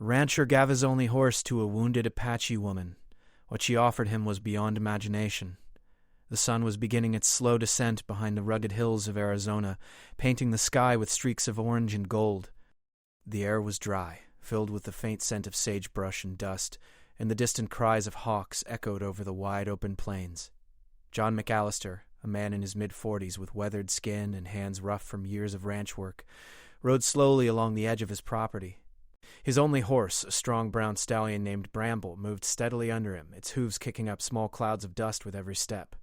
Rancher gave his only horse to a wounded Apache woman. What she offered him was beyond imagination. The sun was beginning its slow descent behind the rugged hills of Arizona, painting the sky with streaks of orange and gold. The air was dry, filled with the faint scent of sagebrush and dust, and the distant cries of hawks echoed over the wide open plains. John McAllister, a man in his mid-40s with weathered skin and hands rough from years of ranch work, rode slowly along the edge of his property. His only horse, a strong brown stallion named Bramble, moved steadily under him, its hooves kicking up small clouds of dust with every step.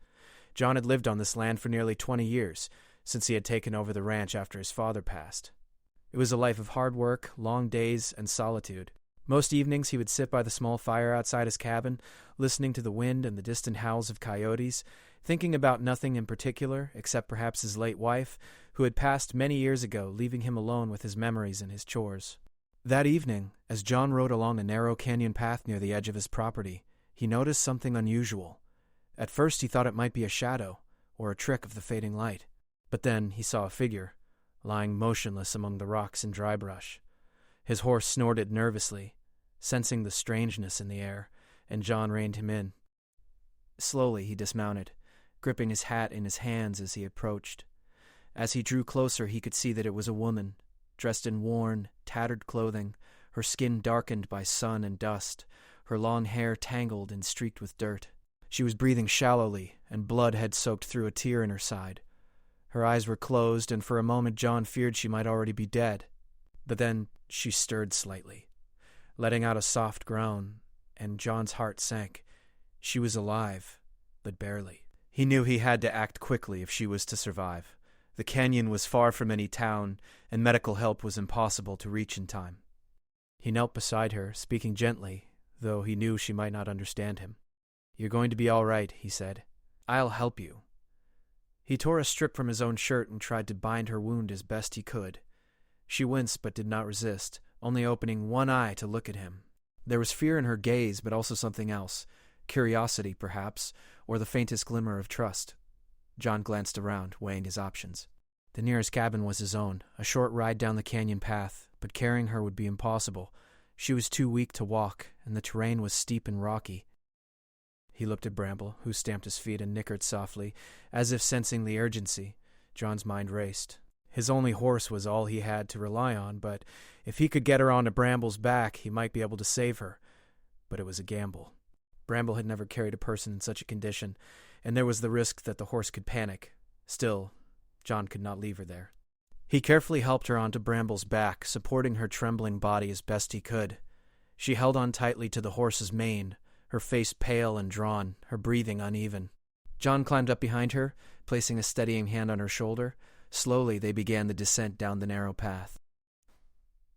John had lived on this land for nearly 20 years, since he had taken over the ranch after his father passed. It was a life of hard work, long days, and solitude. Most evenings he would sit by the small fire outside his cabin, listening to the wind and the distant howls of coyotes, thinking about nothing in particular, except perhaps his late wife, who had passed many years ago, leaving him alone with his memories and his chores. That evening, as John rode along a narrow canyon path near the edge of his property, he noticed something unusual. At first he thought it might be a shadow, or a trick of the fading light. But then he saw a figure, lying motionless among the rocks and dry brush. His horse snorted nervously, sensing the strangeness in the air, and John reined him in. Slowly he dismounted, gripping his hat in his hands as he approached. As he drew closer, he could see that it was a woman, dressed in worn, tattered clothing, her skin darkened by sun and dust, her long hair tangled and streaked with dirt. She was breathing shallowly, and blood had soaked through a tear in her side. Her eyes were closed, and for a moment John feared she might already be dead. But then she stirred slightly, letting out a soft groan, and John's heart sank. She was alive, but barely. He knew he had to act quickly if she was to survive. The canyon was far from any town, and medical help was impossible to reach in time. He knelt beside her, speaking gently, though he knew she might not understand him. "You're going to be all right," he said. "I'll help you." He tore a strip from his own shirt and tried to bind her wound as best he could. She winced but did not resist, only opening one eye to look at him. There was fear in her gaze, but also something else. Curiosity, perhaps, or the faintest glimmer of trust. John glanced around, weighing his options. The nearest cabin was his own, a short ride down the canyon path, but carrying her would be impossible. She was too weak to walk, and the terrain was steep and rocky. He looked at Bramble, who stamped his feet and nickered softly, as if sensing the urgency. John's mind raced. His only horse was all he had to rely on, but if he could get her onto Bramble's back, he might be able to save her. But it was a gamble. Bramble had never carried a person in such a condition, and there was the risk that the horse could panic. Still, John could not leave her there. He carefully helped her onto Bramble's back, supporting her trembling body as best he could. She held on tightly to the horse's mane, her face pale and drawn, her breathing uneven. John climbed up behind her, placing a steadying hand on her shoulder. Slowly they began the descent down the narrow path.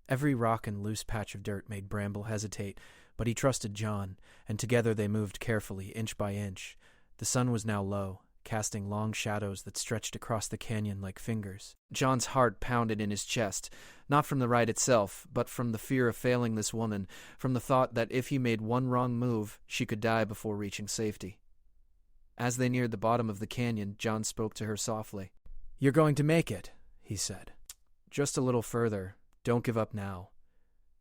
Every rock and loose patch of dirt made Bramble hesitate, but he trusted John, and together they moved carefully, inch by inch. The sun was now low, casting long shadows that stretched across the canyon like fingers. John's heart pounded in his chest, not from the ride itself, but from the fear of failing this woman, from the thought that if he made one wrong move, she could die before reaching safety. As they neared the bottom of the canyon, John spoke to her softly. "You're going to make it," he said. "Just a little further. Don't give up now."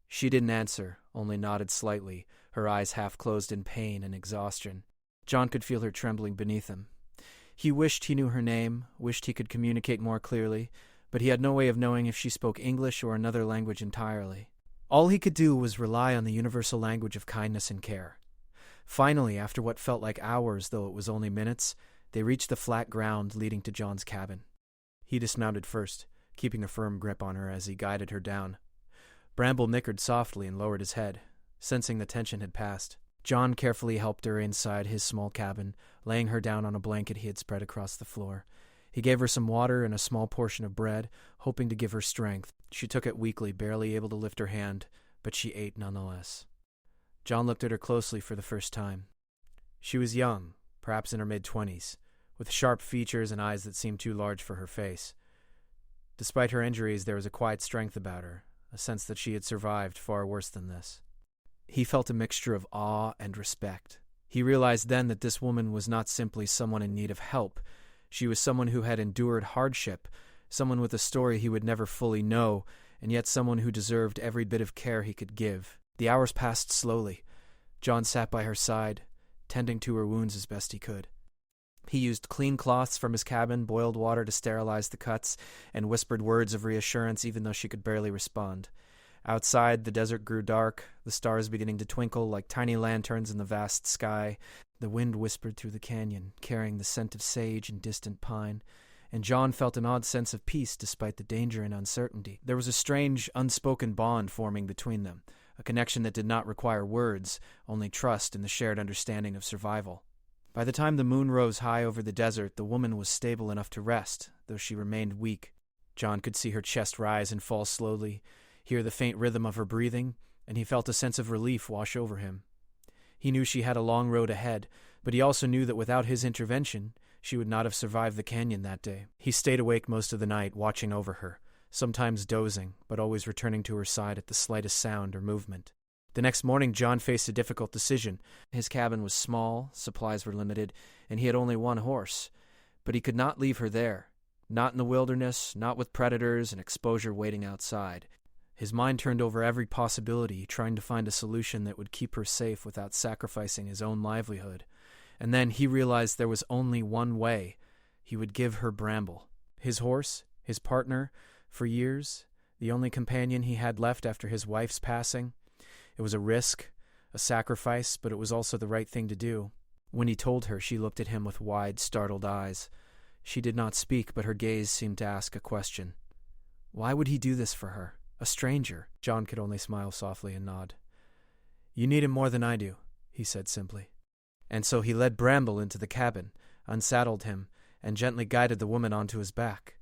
She didn't answer, only nodded slightly, her eyes half closed in pain and exhaustion. John could feel her trembling beneath him. He wished he knew her name, wished he could communicate more clearly, but he had no way of knowing if she spoke English or another language entirely. All he could do was rely on the universal language of kindness and care. Finally, after what felt like hours, though it was only minutes, they reached the flat ground leading to John's cabin. He dismounted first, keeping a firm grip on her as he guided her down. Bramble nickered softly and lowered his head, sensing the tension had passed. John carefully helped her inside his small cabin, laying her down on a blanket he had spread across the floor. He gave her some water and a small portion of bread, hoping to give her strength. She took it weakly, barely able to lift her hand, but she ate nonetheless. John looked at her closely for the first time. She was young, perhaps in her mid-20s, with sharp features and eyes that seemed too large for her face. Despite her injuries, there was a quiet strength about her, a sense that she had survived far worse than this. He felt a mixture of awe and respect. He realized then that this woman was not simply someone in need of help. She was someone who had endured hardship, someone with a story he would never fully know, and yet someone who deserved every bit of care he could give. The hours passed slowly. John sat by her side, tending to her wounds as best he could. He used clean cloths from his cabin, boiled water to sterilize the cuts, and whispered words of reassurance even though she could barely respond. Outside, the desert grew dark, the stars beginning to twinkle like tiny lanterns in the vast sky. The wind whispered through the canyon, carrying the scent of sage and distant pine, and John felt an odd sense of peace despite the danger and uncertainty. There was a strange, unspoken bond forming between them, a connection that did not require words, only trust and the shared understanding of survival. By the time the moon rose high over the desert, the woman was stable enough to rest, though she remained weak. John could see her chest rise and fall slowly, hear the faint rhythm of her breathing, and he felt a sense of relief wash over him. He knew she had a long road ahead, but he also knew that without his intervention, she would not have survived the canyon that day. He stayed awake most of the night, watching over her, sometimes dozing, but always returning to her side at the slightest sound or movement. The next morning, John faced a difficult decision. His cabin was small, supplies were limited, and he had only one horse. But he could not leave her there. Not in the wilderness, not with predators and exposure waiting outside. His mind turned over every possibility, trying to find a solution that would keep her safe without sacrificing his own livelihood. And then he realized there was only one way. He would give her Bramble. His horse, his partner, for years, the only companion he had left after his wife's passing. It was a risk, a sacrifice, but it was also the right thing to do. When he told her, she looked at him with wide, startled eyes. She did not speak, but her gaze seemed to ask a question. Why would he do this for her? A stranger? John could only smile softly and nod. You need him more than I do, he said simply. And so he led Bramble into the cabin, unsaddled him, and gently guided the woman onto his back.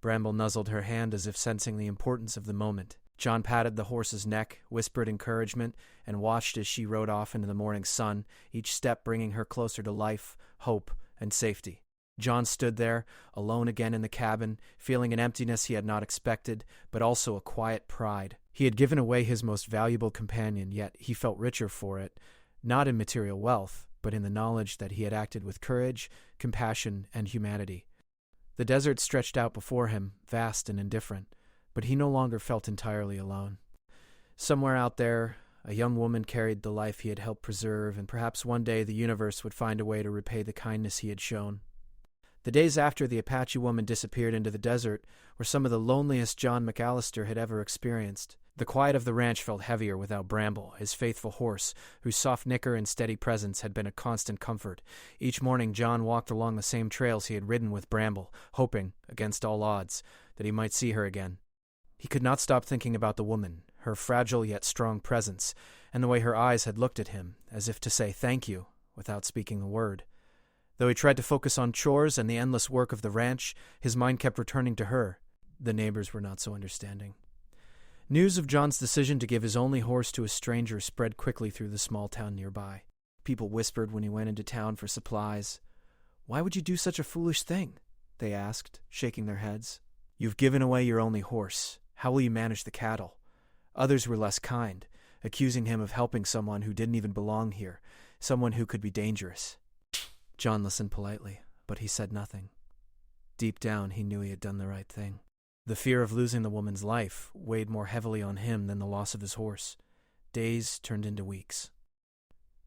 Bramble nuzzled her hand as if sensing the importance of the moment. John patted the horse's neck, whispered encouragement, and watched as she rode off into the morning sun, each step bringing her closer to life, hope, and safety. John stood there, alone again in the cabin, feeling an emptiness he had not expected, but also a quiet pride. He had given away his most valuable companion, yet he felt richer for it, not in material wealth, but in the knowledge that he had acted with courage, compassion, and humanity. The desert stretched out before him, vast and indifferent, but he no longer felt entirely alone. Somewhere out there, a young woman carried the life he had helped preserve, and perhaps one day the universe would find a way to repay the kindness he had shown. The days after the Apache woman disappeared into the desert were some of the loneliest John McAllister had ever experienced. The quiet of the ranch felt heavier without Bramble, his faithful horse, whose soft nicker and steady presence had been a constant comfort. Each morning John walked along the same trails he had ridden with Bramble, hoping, against all odds, that he might see her again. He could not stop thinking about the woman, her fragile yet strong presence, and the way her eyes had looked at him, as if to say thank you, without speaking a word. Though he tried to focus on chores and the endless work of the ranch, his mind kept returning to her. The neighbors were not so understanding. News of John's decision to give his only horse to a stranger spread quickly through the small town nearby. People whispered when he went into town for supplies. "Why would you do such a foolish thing?" they asked, shaking their heads. "You've given away your only horse. How will you manage the cattle?" Others were less kind, accusing him of helping someone who didn't even belong here, someone who could be dangerous. John listened politely, but he said nothing. Deep down, he knew he had done the right thing. The fear of losing the woman's life weighed more heavily on him than the loss of his horse. Days turned into weeks.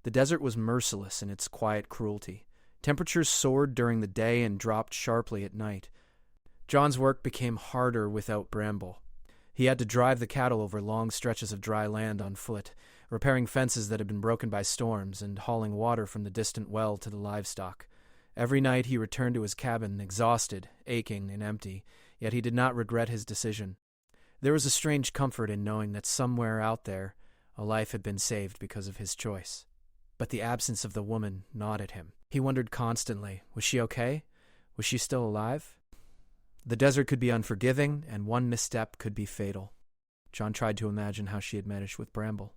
The desert was merciless in its quiet cruelty. Temperatures soared during the day and dropped sharply at night. John's work became harder without Bramble. He had to drive the cattle over long stretches of dry land on foot, repairing fences that had been broken by storms and hauling water from the distant well to the livestock. Every night he returned to his cabin, exhausted, aching, and empty, yet he did not regret his decision. There was a strange comfort in knowing that somewhere out there, a life had been saved because of his choice. But the absence of the woman gnawed at him. He wondered constantly, was she okay? Was she still alive? The desert could be unforgiving, and one misstep could be fatal. John tried to imagine how she had managed with Bramble.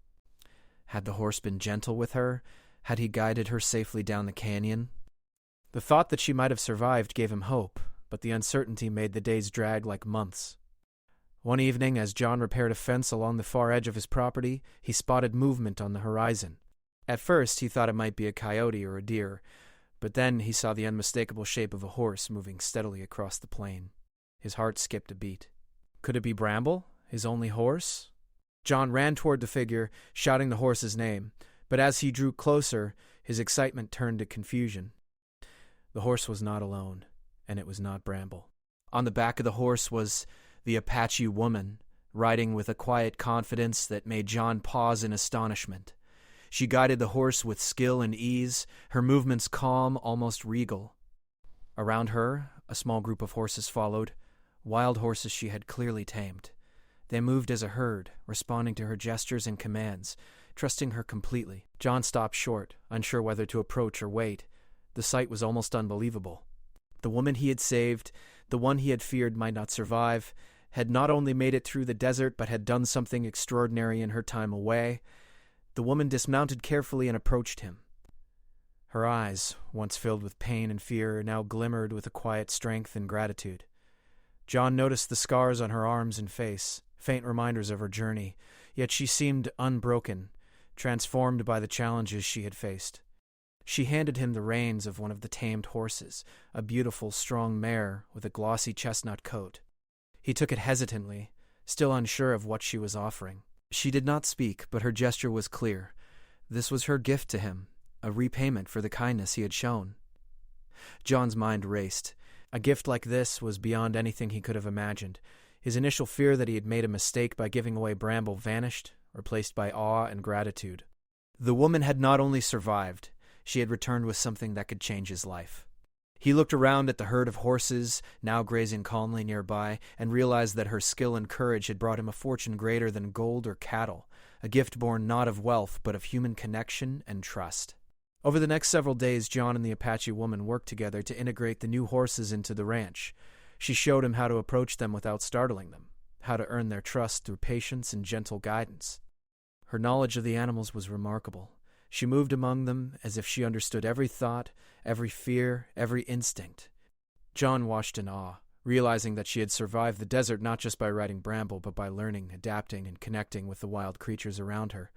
Had the horse been gentle with her? Had he guided her safely down the canyon? The thought that she might have survived gave him hope, but the uncertainty made the days drag like months. One evening, as John repaired a fence along the far edge of his property, he spotted movement on the horizon. At first, he thought it might be a coyote or a deer, but then he saw the unmistakable shape of a horse moving steadily across the plain. His heart skipped a beat. Could it be Bramble, his only horse? John ran toward the figure, shouting the horse's name, but as he drew closer, his excitement turned to confusion. The horse was not alone, and it was not Bramble. On the back of the horse was the Apache woman, riding with a quiet confidence that made John pause in astonishment. She guided the horse with skill and ease, her movements calm, almost regal. Around her, a small group of horses followed, wild horses she had clearly tamed. They moved as a herd, responding to her gestures and commands, trusting her completely. John stopped short, unsure whether to approach or wait. The sight was almost unbelievable. The woman he had saved, the one he had feared might not survive, had not only made it through the desert but had done something extraordinary in her time away. The woman dismounted carefully and approached him. Her eyes, once filled with pain and fear, now glimmered with a quiet strength and gratitude. John noticed the scars on her arms and face, faint reminders of her journey, yet she seemed unbroken, transformed by the challenges she had faced. She handed him the reins of one of the tamed horses, a beautiful, strong mare with a glossy chestnut coat. He took it hesitantly, still unsure of what she was offering. She did not speak, but her gesture was clear. This was her gift to him, a repayment for the kindness he had shown. John's mind raced. A gift like this was beyond anything he could have imagined. His initial fear that he had made a mistake by giving away Bramble vanished, replaced by awe and gratitude. The woman had not only survived, she had returned with something that could change his life. He looked around at the herd of horses, now grazing calmly nearby, and realized that her skill and courage had brought him a fortune greater than gold or cattle, a gift born not of wealth but of human connection and trust. Over the next several days, John and the Apache woman worked together to integrate the new horses into the ranch. She showed him how to approach them without startling them, how to earn their trust through patience and gentle guidance. Her knowledge of the animals was remarkable. She moved among them as if she understood every thought, every fear, every instinct. John watched in awe, realizing that she had survived the desert not just by riding Bramble, but by learning, adapting, and connecting with the wild creatures around her.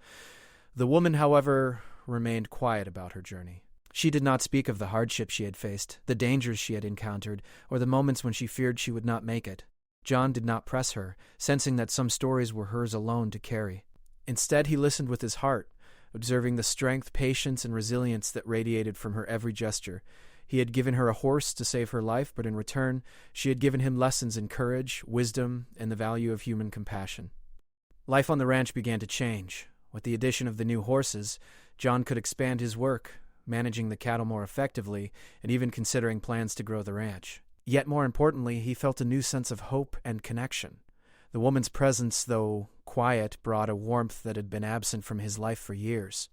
The woman, however, remained quiet about her journey. She did not speak of the hardship she had faced, the dangers she had encountered, or the moments when she feared she would not make it. John did not press her, sensing that some stories were hers alone to carry. Instead, he listened with his heart, observing the strength, patience, and resilience that radiated from her every gesture. He had given her a horse to save her life, but in return, she had given him lessons in courage, wisdom, and the value of human compassion. Life on the ranch began to change. With the addition of the new horses, John could expand his work, managing the cattle more effectively, and even considering plans to grow the ranch. Yet more importantly, he felt a new sense of hope and connection. The woman's presence, though quiet, brought a warmth that had been absent from his life for years.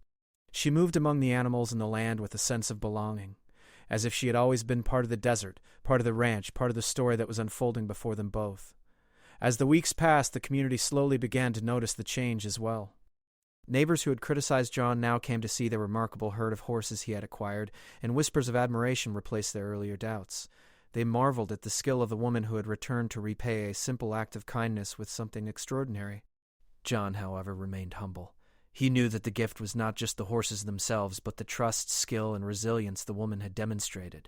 She moved among the animals and the land with a sense of belonging, as if she had always been part of the desert, part of the ranch, part of the story that was unfolding before them both. As the weeks passed, the community slowly began to notice the change as well. Neighbors who had criticized John now came to see the remarkable herd of horses he had acquired, and whispers of admiration replaced their earlier doubts. They marveled at the skill of the woman who had returned to repay a simple act of kindness with something extraordinary. John, however, remained humble. He knew that the gift was not just the horses themselves, but the trust, skill, and resilience the woman had demonstrated,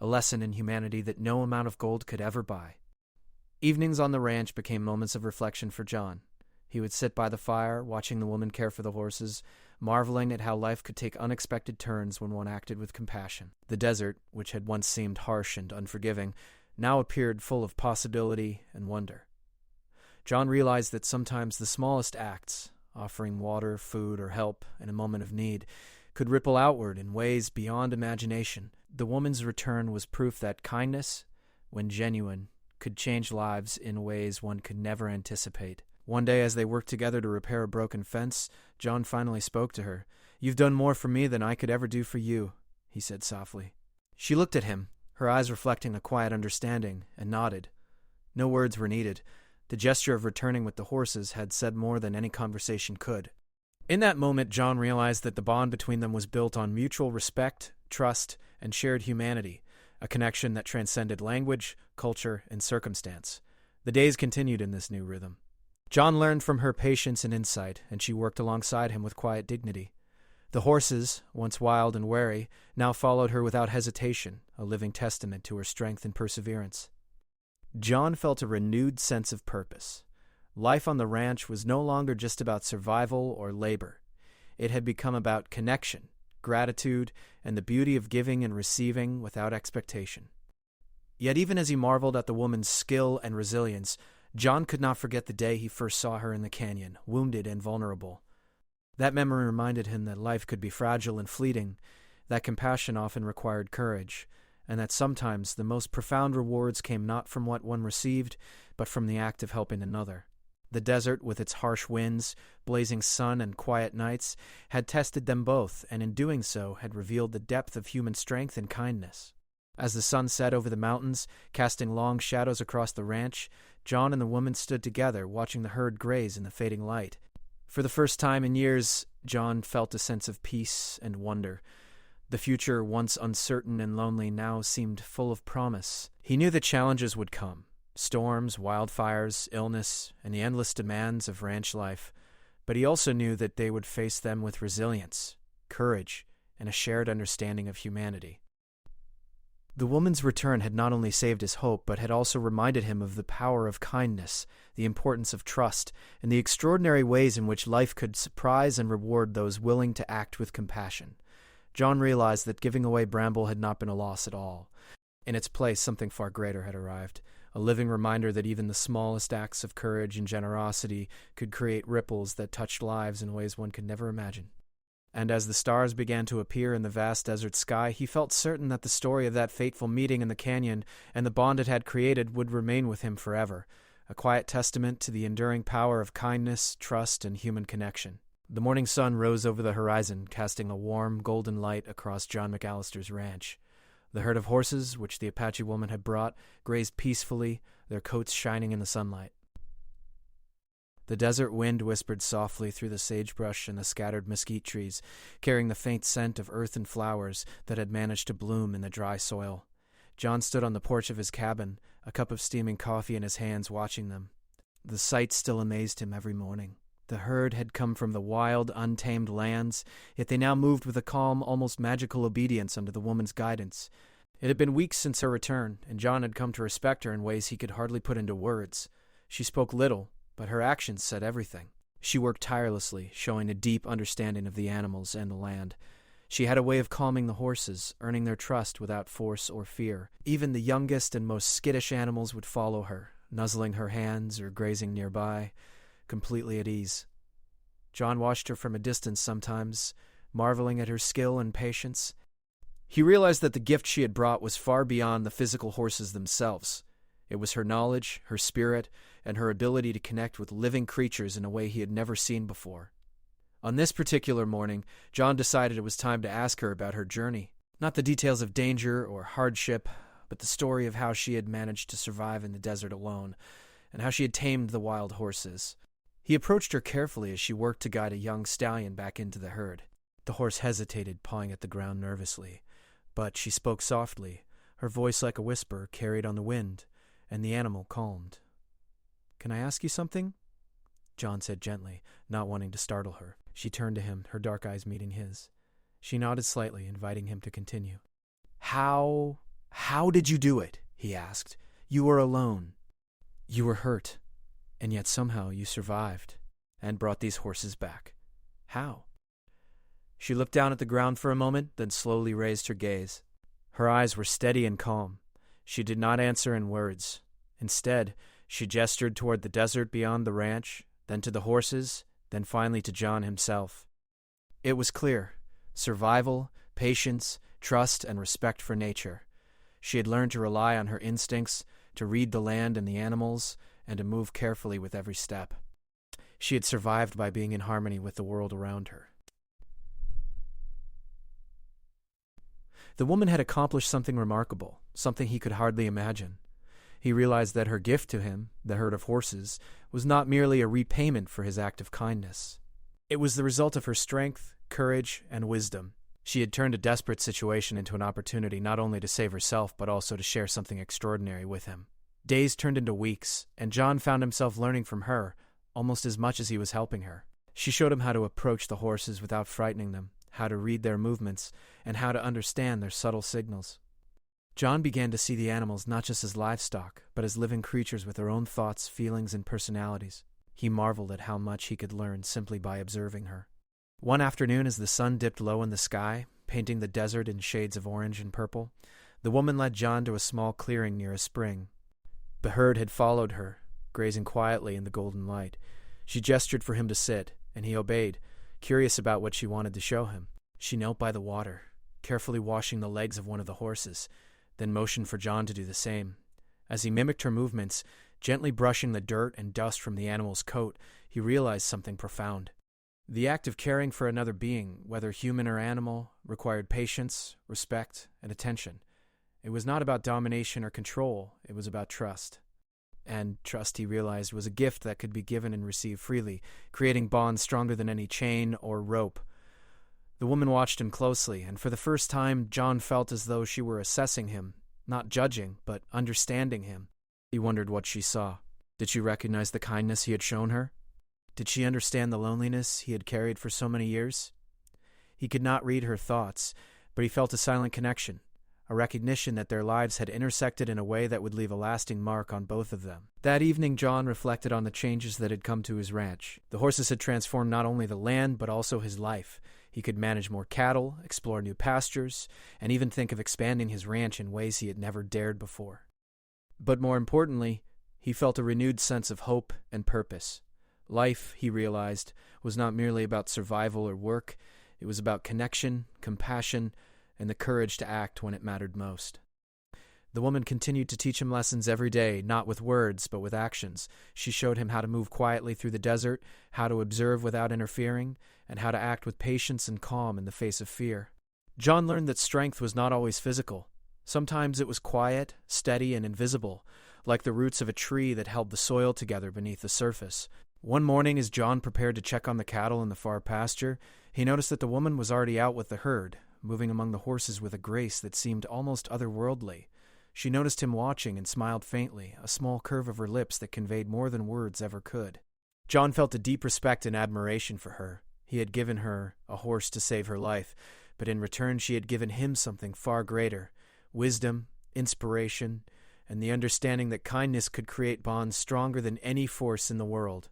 a lesson in humanity that no amount of gold could ever buy. Evenings on the ranch became moments of reflection for John. He would sit by the fire, watching the woman care for the horses, marveling at how life could take unexpected turns when one acted with compassion. The desert, which had once seemed harsh and unforgiving, now appeared full of possibility and wonder. John realized that sometimes the smallest acts, offering water, food, or help in a moment of need, could ripple outward in ways beyond imagination. The woman's return was proof that kindness, when genuine, could change lives in ways one could never anticipate. One day, as they worked together to repair a broken fence, John finally spoke to her. "You've done more for me than I could ever do for you," he said softly. She looked at him, her eyes reflecting a quiet understanding, and nodded. No words were needed. The gesture of returning with the horses had said more than any conversation could. In that moment, John realized that the bond between them was built on mutual respect, trust, and shared humanity, a connection that transcended language, culture, and circumstance. The days continued in this new rhythm. John learned from her patience and insight, and she worked alongside him with quiet dignity. The horses, once wild and wary, now followed her without hesitation, a living testament to her strength and perseverance. John felt a renewed sense of purpose. Life on the ranch was no longer just about survival or labor. It had become about connection, gratitude, and the beauty of giving and receiving without expectation. Yet even as he marveled at the woman's skill and resilience, John could not forget the day he first saw her in the canyon, wounded and vulnerable. That memory reminded him that life could be fragile and fleeting, that compassion often required courage, and that sometimes the most profound rewards came not from what one received, but from the act of helping another. The desert, with its harsh winds, blazing sun, and quiet nights, had tested them both, and in doing so had revealed the depth of human strength and kindness. As the sun set over the mountains, casting long shadows across the ranch, John and the woman stood together, watching the herd graze in the fading light. For the first time in years, John felt a sense of peace and wonder. The future, once uncertain and lonely, now seemed full of promise. He knew that challenges would come. Storms, wildfires, illness, and the endless demands of ranch life. But he also knew that they would face them with resilience, courage, and a shared understanding of humanity. The woman's return had not only saved his hope, but had also reminded him of the power of kindness, the importance of trust, and the extraordinary ways in which life could surprise and reward those willing to act with compassion. John realized that giving away Bramble had not been a loss at all. In its place, something far greater had arrived. A living reminder that even the smallest acts of courage and generosity could create ripples that touched lives in ways one could never imagine. And as the stars began to appear in the vast desert sky, he felt certain that the story of that fateful meeting in the canyon and the bond it had created would remain with him forever, a quiet testament to the enduring power of kindness, trust, and human connection. The morning sun rose over the horizon, casting a warm, golden light across John McAllister's ranch. The herd of horses, which the Apache woman had brought, grazed peacefully, their coats shining in the sunlight. The desert wind whispered softly through the sagebrush and the scattered mesquite trees, carrying the faint scent of earth and flowers that had managed to bloom in the dry soil. John stood on the porch of his cabin, a cup of steaming coffee in his hands, watching them. The sight still amazed him every morning. The herd had come from the wild, untamed lands, yet they now moved with a calm, almost magical obedience under the woman's guidance. It had been weeks since her return, and John had come to respect her in ways he could hardly put into words. She spoke little, but her actions said everything. She worked tirelessly, showing a deep understanding of the animals and the land. She had a way of calming the horses, earning their trust without force or fear. Even the youngest and most skittish animals would follow her, nuzzling her hands or grazing nearby, completely at ease. John watched her from a distance sometimes, marveling at her skill and patience. He realized that the gift she had brought was far beyond the physical horses themselves. It was her knowledge, her spirit, and her ability to connect with living creatures in a way he had never seen before. On this particular morning, John decided it was time to ask her about her journey. Not the details of danger or hardship, but the story of how she had managed to survive in the desert alone, and how she had tamed the wild horses. He approached her carefully as she worked to guide a young stallion back into the herd. The horse hesitated, pawing at the ground nervously, but she spoke softly, her voice like a whisper carried on the wind, and the animal calmed. "Can I ask you something?" John said gently, not wanting to startle her. She turned to him, her dark eyes meeting his. She nodded slightly, inviting him to continue. How did you do it?" he asked. "You were alone. You were hurt, and yet somehow you survived and brought these horses back. How?" She looked down at the ground for a moment, then slowly raised her gaze. Her eyes were steady and calm. She did not answer in words. Instead, she gestured toward the desert beyond the ranch, then to the horses, then finally to John himself. It was clear: survival, patience, trust, and respect for nature. She had learned to rely on her instincts, to read the land and the animals, and to move carefully with every step. She had survived by being in harmony with the world around her. The woman had accomplished something remarkable, something he could hardly imagine. He realized that her gift to him, the herd of horses, was not merely a repayment for his act of kindness. It was the result of her strength, courage, and wisdom. She had turned a desperate situation into an opportunity not only to save herself but also to share something extraordinary with him. Days turned into weeks, and John found himself learning from her, almost as much as he was helping her. She showed him how to approach the horses without frightening them, how to read their movements, and how to understand their subtle signals. John began to see the animals not just as livestock, but as living creatures with their own thoughts, feelings, and personalities. He marveled at how much he could learn simply by observing her. One afternoon, as the sun dipped low in the sky, painting the desert in shades of orange and purple, the woman led John to a small clearing near a spring. The herd had followed her, grazing quietly in the golden light. She gestured for him to sit, and he obeyed, curious about what she wanted to show him. She knelt by the water, carefully washing the legs of one of the horses, then motioned for John to do the same. As he mimicked her movements, gently brushing the dirt and dust from the animal's coat, he realized something profound. The act of caring for another being, whether human or animal, required patience, respect, and attention. It was not about domination or control, it was about trust. And trust, he realized, was a gift that could be given and received freely, creating bonds stronger than any chain or rope. The woman watched him closely, and for the first time, John felt as though she were assessing him, not judging, but understanding him. He wondered what she saw. Did she recognize the kindness he had shown her? Did she understand the loneliness he had carried for so many years? He could not read her thoughts, but he felt a silent connection, a recognition that their lives had intersected in a way that would leave a lasting mark on both of them. That evening, John reflected on the changes that had come to his ranch. The horses had transformed not only the land, but also his life. He could manage more cattle, explore new pastures, and even think of expanding his ranch in ways he had never dared before. But more importantly, he felt a renewed sense of hope and purpose. Life, he realized, was not merely about survival or work. It was about connection, compassion, and the courage to act when it mattered most. The woman continued to teach him lessons every day, not with words, but with actions. She showed him how to move quietly through the desert, how to observe without interfering, and how to act with patience and calm in the face of fear. John learned that strength was not always physical. Sometimes it was quiet, steady, and invisible, like the roots of a tree that held the soil together beneath the surface. One morning, as John prepared to check on the cattle in the far pasture, he noticed that the woman was already out with the herd, moving among the horses with a grace that seemed almost otherworldly. She noticed him watching and smiled faintly, a small curve of her lips that conveyed more than words ever could. John felt a deep respect and admiration for her. He had given her a horse to save her life, but in return she had given him something far greater: wisdom, inspiration, and the understanding that kindness could create bonds stronger than any force in the world.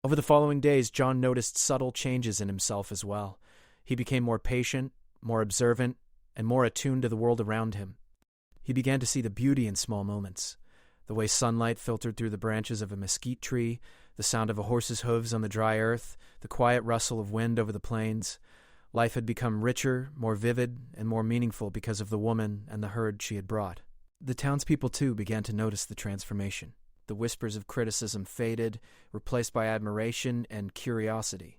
Over the following days, John noticed subtle changes in himself as well. He became more patient, more observant, and more attuned to the world around him. He began to see the beauty in small moments: the way sunlight filtered through the branches of a mesquite tree, the sound of a horse's hooves on the dry earth, the quiet rustle of wind over the plains. Life had become richer, more vivid, and more meaningful because of the woman and the herd she had brought. The townspeople, too, began to notice the transformation. The whispers of criticism faded, replaced by admiration and curiosity.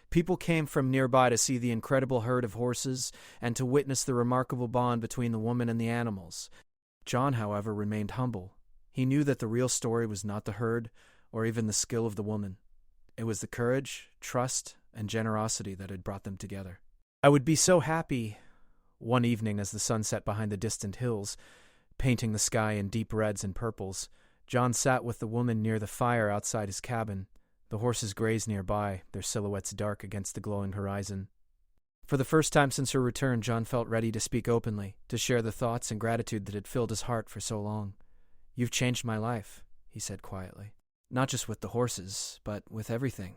People came from nearby to see the incredible herd of horses and to witness the remarkable bond between the woman and the animals. John, however, remained humble. He knew that the real story was not the herd or even the skill of the woman. It was the courage, trust, and generosity that had brought them together. "I would be so happy," one evening as the sun set behind the distant hills, painting the sky in deep reds and purples, John sat with the woman near the fire outside his cabin. The horses grazed nearby, their silhouettes dark against the glowing horizon. For the first time since her return, John felt ready to speak openly, to share the thoughts and gratitude that had filled his heart for so long. "You've changed my life," he said quietly. "Not just with the horses, but with everything.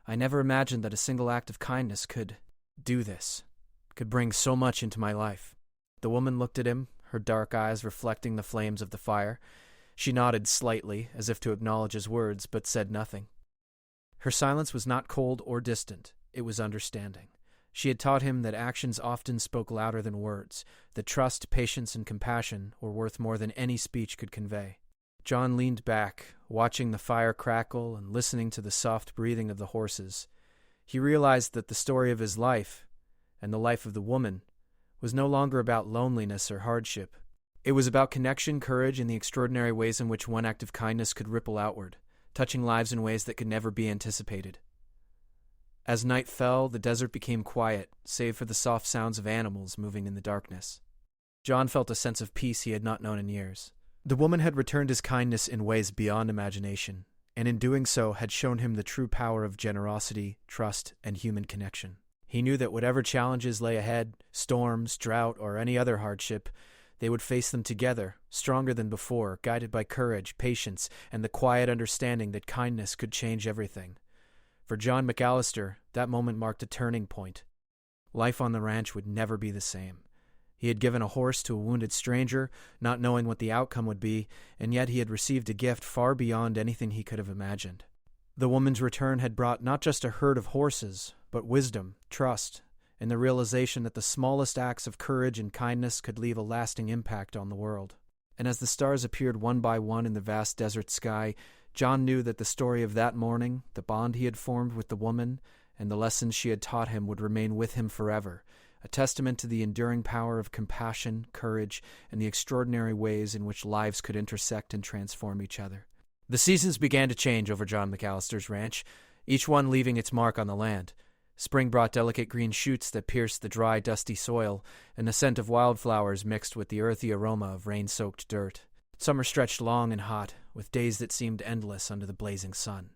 I never imagined that a single act of kindness could do this, could bring so much into my life." The woman looked at him, her dark eyes reflecting the flames of the fire. She nodded slightly, as if to acknowledge his words, but said nothing. Her silence was not cold or distant. It was understanding. She had taught him that actions often spoke louder than words, that trust, patience, and compassion were worth more than any speech could convey. John leaned back, watching the fire crackle and listening to the soft breathing of the horses. He realized that the story of his life, and the life of the woman, was no longer about loneliness or hardship. It was about connection, courage, and the extraordinary ways in which one act of kindness could ripple outward, touching lives in ways that could never be anticipated. As night fell, the desert became quiet, save for the soft sounds of animals moving in the darkness. John felt a sense of peace he had not known in years. The woman had returned his kindness in ways beyond imagination, and in doing so had shown him the true power of generosity, trust, and human connection. He knew that whatever challenges lay ahead, storms, drought, or any other hardship, They would face them together, stronger than before, guided by courage, patience, and the quiet understanding that kindness could change everything. For John McAllister, that moment marked a turning point. Life on the ranch would never be the same. He had given a horse to a wounded stranger, not knowing what the outcome would be, and yet he had received a gift far beyond anything he could have imagined. The woman's return had brought not just a herd of horses, but wisdom, trust, and the realization that the smallest acts of courage and kindness could leave a lasting impact on the world. And as the stars appeared one by one in the vast desert sky, John knew that the story of that morning, the bond he had formed with the woman, and the lessons she had taught him would remain with him forever, a testament to the enduring power of compassion, courage, and the extraordinary ways in which lives could intersect and transform each other. The seasons began to change over John McAllister's ranch, each one leaving its mark on the land. Spring brought delicate green shoots that pierced the dry, dusty soil, and the scent of wildflowers mixed with the earthy aroma of rain-soaked dirt. Summer stretched long and hot, with days that seemed endless under the blazing sun.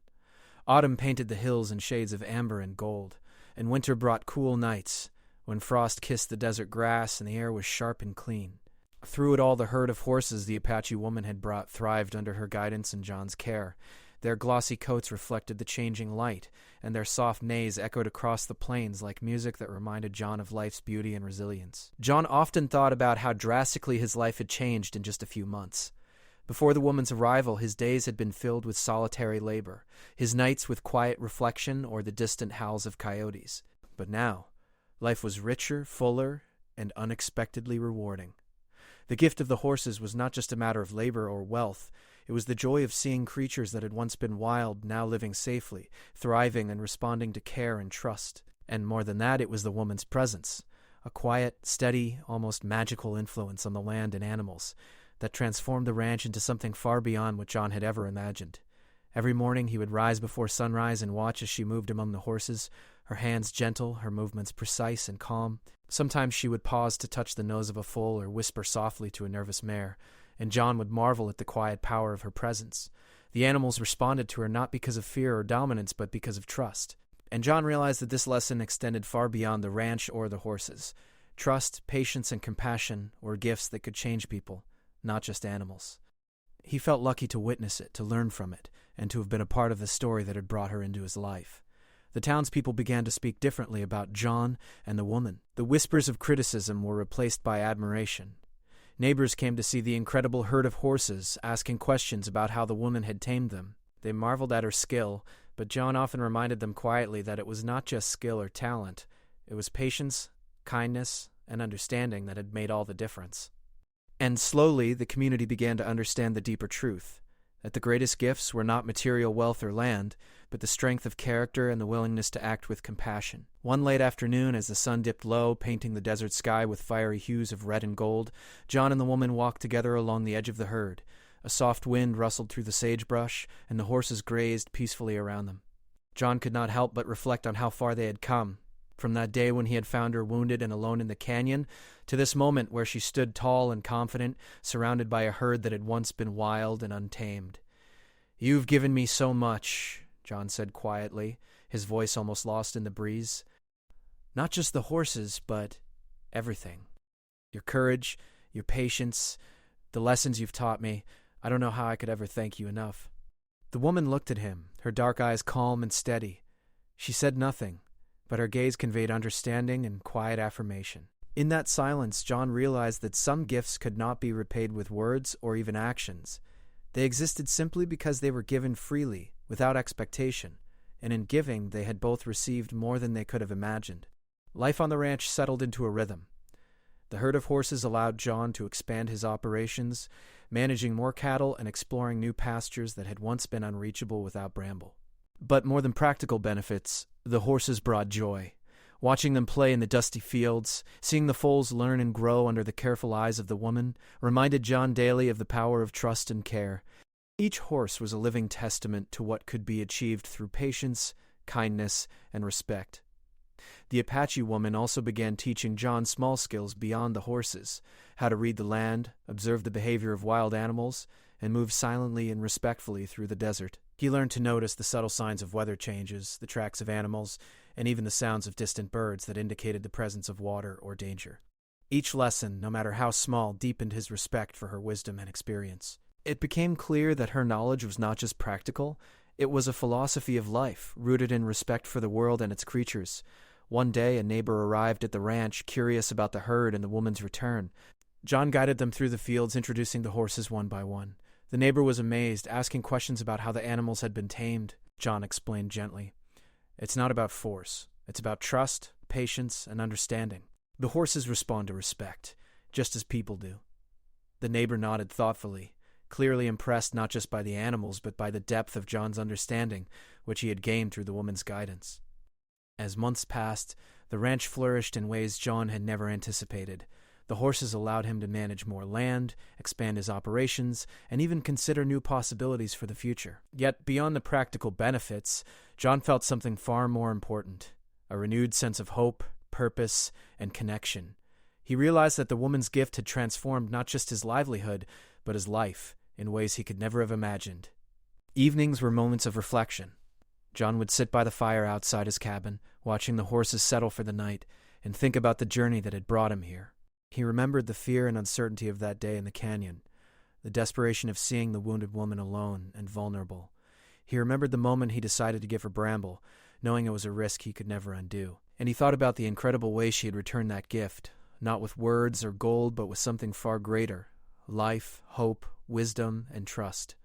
Autumn painted the hills in shades of amber and gold, and winter brought cool nights, when frost kissed the desert grass and the air was sharp and clean. Through it all, the herd of horses the Apache woman had brought thrived under her guidance and John's care. Their glossy coats reflected the changing light, and their soft neighs echoed across the plains like music that reminded John of life's beauty and resilience. John often thought about how drastically his life had changed in just a few months. Before the woman's arrival, his days had been filled with solitary labor, his nights with quiet reflection or the distant howls of coyotes. But now, life was richer, fuller, and unexpectedly rewarding. The gift of the horses was not just a matter of labor or wealth. It was the joy of seeing creatures that had once been wild now living safely, thriving and responding to care and trust. And more than that, it was the woman's presence, a quiet, steady, almost magical influence on the land and animals that transformed the ranch into something far beyond what John had ever imagined. Every morning he would rise before sunrise and watch as she moved among the horses, her hands gentle, her movements precise and calm. Sometimes she would pause to touch the nose of a foal or whisper softly to a nervous mare, and John would marvel at the quiet power of her presence. The animals responded to her not because of fear or dominance, but because of trust. And John realized that this lesson extended far beyond the ranch or the horses. Trust, patience, and compassion were gifts that could change people, not just animals. He felt lucky to witness it, to learn from it, and to have been a part of the story that had brought her into his life. The townspeople began to speak differently about John and the woman. The whispers of criticism were replaced by admiration. Neighbors came to see the incredible herd of horses, asking questions about how the woman had tamed them. They marveled at her skill, but John often reminded them quietly that it was not just skill or talent. It was patience, kindness, and understanding that had made all the difference. And slowly, the community began to understand the deeper truth, that the greatest gifts were not material wealth or land, but the strength of character and the willingness to act with compassion. One late afternoon, as the sun dipped low, painting the desert sky with fiery hues of red and gold, John and the woman walked together along the edge of the herd. A soft wind rustled through the sagebrush, and the horses grazed peacefully around them. John could not help but reflect on how far they had come, from that day when he had found her wounded and alone in the canyon, to this moment where she stood tall and confident, surrounded by a herd that had once been wild and untamed. "You've given me so much," John said quietly, his voice almost lost in the breeze. "Not just the horses, but everything. Your courage, your patience, the lessons you've taught me. I don't know how I could ever thank you enough." The woman looked at him, her dark eyes calm and steady. She said nothing, but her gaze conveyed understanding and quiet affirmation. In that silence, John realized that some gifts could not be repaid with words or even actions. They existed simply because they were given freely, without expectation, and in giving they had both received more than they could have imagined. Life on the ranch settled into a rhythm. The herd of horses allowed John to expand his operations, managing more cattle and exploring new pastures that had once been unreachable without bramble. But more than practical benefits, the horses brought joy. Watching them play in the dusty fields, seeing the foals learn and grow under the careful eyes of the woman, reminded John daily of the power of trust and care. Each horse was a living testament to what could be achieved through patience, kindness, and respect. The Apache woman also began teaching John small skills beyond the horses, how to read the land, observe the behavior of wild animals, and move silently and respectfully through the desert. He learned to notice the subtle signs of weather changes, the tracks of animals, and even the sounds of distant birds that indicated the presence of water or danger. Each lesson, no matter how small, deepened his respect for her wisdom and experience. It became clear that her knowledge was not just practical, it was a philosophy of life, rooted in respect for the world and its creatures. One day, a neighbor arrived at the ranch, curious about the herd and the woman's return. John guided them through the fields, introducing the horses one by one. The neighbor was amazed, asking questions about how the animals had been tamed. John explained gently. It's not about force. It's about trust, patience, and understanding. The horses respond to respect, just as people do. The neighbor nodded thoughtfully, clearly impressed not just by the animals, but by the depth of John's understanding, which he had gained through the woman's guidance. As months passed, the ranch flourished in ways John had never anticipated. The horses allowed him to manage more land, expand his operations, and even consider new possibilities for the future. Yet, beyond the practical benefits, John felt something far more important: a renewed sense of hope, purpose, and connection. He realized that the woman's gift had transformed not just his livelihood, but his life, in ways he could never have imagined. Evenings were moments of reflection. John would sit by the fire outside his cabin, watching the horses settle for the night, and think about the journey that had brought him here. He remembered the fear and uncertainty of that day in the canyon, the desperation of seeing the wounded woman alone and vulnerable. He remembered the moment he decided to give her Bramble, knowing it was a risk he could never undo. And he thought about the incredible way she had returned that gift, not with words or gold, but with something far greater: life, hope, wisdom, and trust.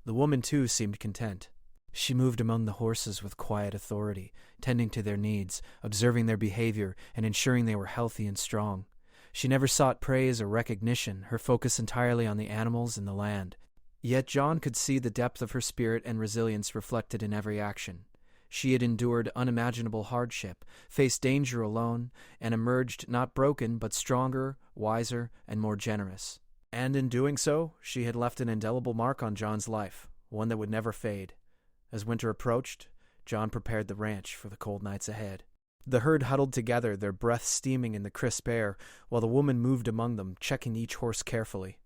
The woman, too, seemed content. She moved among the horses with quiet authority, tending to their needs, observing their behavior, and ensuring they were healthy and strong. She never sought praise or recognition, her focus entirely on the animals and the land. Yet John could see the depth of her spirit and resilience reflected in every action. She had endured unimaginable hardship, faced danger alone, and emerged not broken but stronger, wiser, and more generous. And in doing so, she had left an indelible mark on John's life, one that would never fade. As winter approached, John prepared the ranch for the cold nights ahead. The herd huddled together, their breath steaming in the crisp air, while the woman moved among them, checking each horse carefully.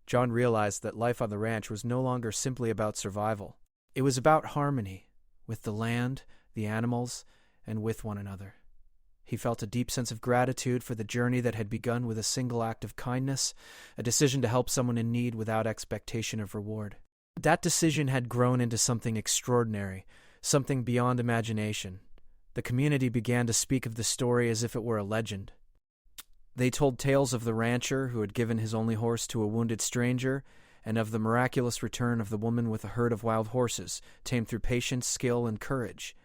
John realized that life on the ranch was no longer simply about survival. It was about harmony, with the land, the animals, and with one another. He felt a deep sense of gratitude for the journey that had begun with a single act of kindness, a decision to help someone in need without expectation of reward. That decision had grown into something extraordinary, something beyond imagination. The community began to speak of the story as if it were a legend. They told tales of the rancher who had given his only horse to a wounded stranger, and of the miraculous return of the woman with a herd of wild horses, tamed through patience, skill, and courage.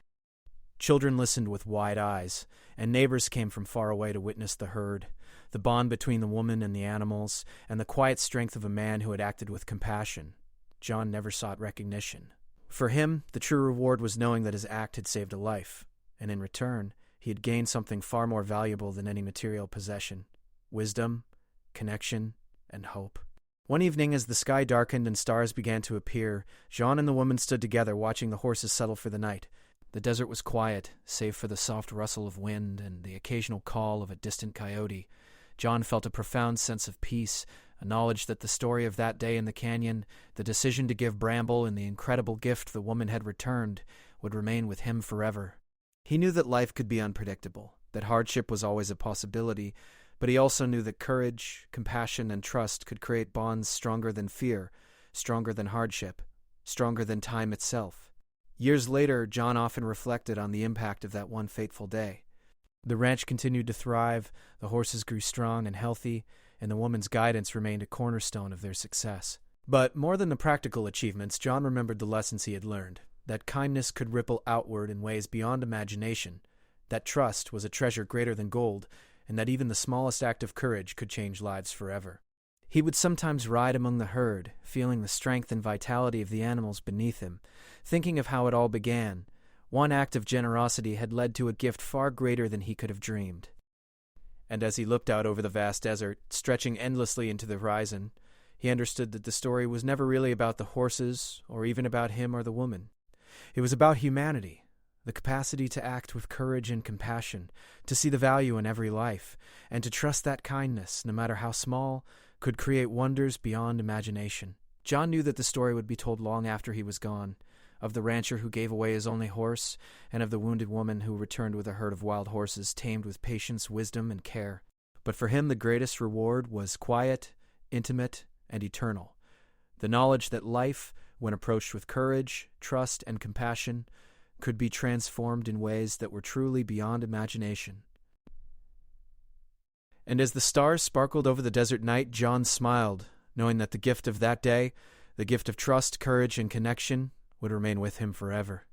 Children listened with wide eyes, and neighbors came from far away to witness the herd, the bond between the woman and the animals, and the quiet strength of a man who had acted with compassion. John never sought recognition. For him, the true reward was knowing that his act had saved a life, and in return, he had gained something far more valuable than any material possession: wisdom, connection, and hope. One evening, as the sky darkened and stars began to appear, John and the woman stood together watching the horses settle for the night. The desert was quiet, save for the soft rustle of wind and the occasional call of a distant coyote. John felt a profound sense of peace, a knowledge that the story of that day in the canyon, the decision to give Bramble, and the incredible gift the woman had returned, would remain with him forever. He knew that life could be unpredictable, that hardship was always a possibility, but he also knew that courage, compassion, and trust could create bonds stronger than fear, stronger than hardship, stronger than time itself. Years later, John often reflected on the impact of that one fateful day. The ranch continued to thrive, the horses grew strong and healthy, and the woman's guidance remained a cornerstone of their success. But more than the practical achievements, John remembered the lessons he had learned: that kindness could ripple outward in ways beyond imagination, that trust was a treasure greater than gold, and that even the smallest act of courage could change lives forever. He would sometimes ride among the herd, feeling the strength and vitality of the animals beneath him, thinking of how it all began. One act of generosity had led to a gift far greater than he could have dreamed. And as he looked out over the vast desert, stretching endlessly into the horizon, he understood that the story was never really about the horses, or even about him or the woman. It was about humanity, the capacity to act with courage and compassion, to see the value in every life, and to trust that kindness, no matter how small, could create wonders beyond imagination. John knew that the story would be told long after he was gone, of the rancher who gave away his only horse, and of the wounded woman who returned with a herd of wild horses tamed with patience, wisdom, and care. But for him the greatest reward was quiet, intimate, and eternal. The knowledge that life, when approached with courage, trust, and compassion, could be transformed in ways that were truly beyond imagination. And as the stars sparkled over the desert night, John smiled, knowing that the gift of that day, the gift of trust, courage, and connection, would remain with him forever.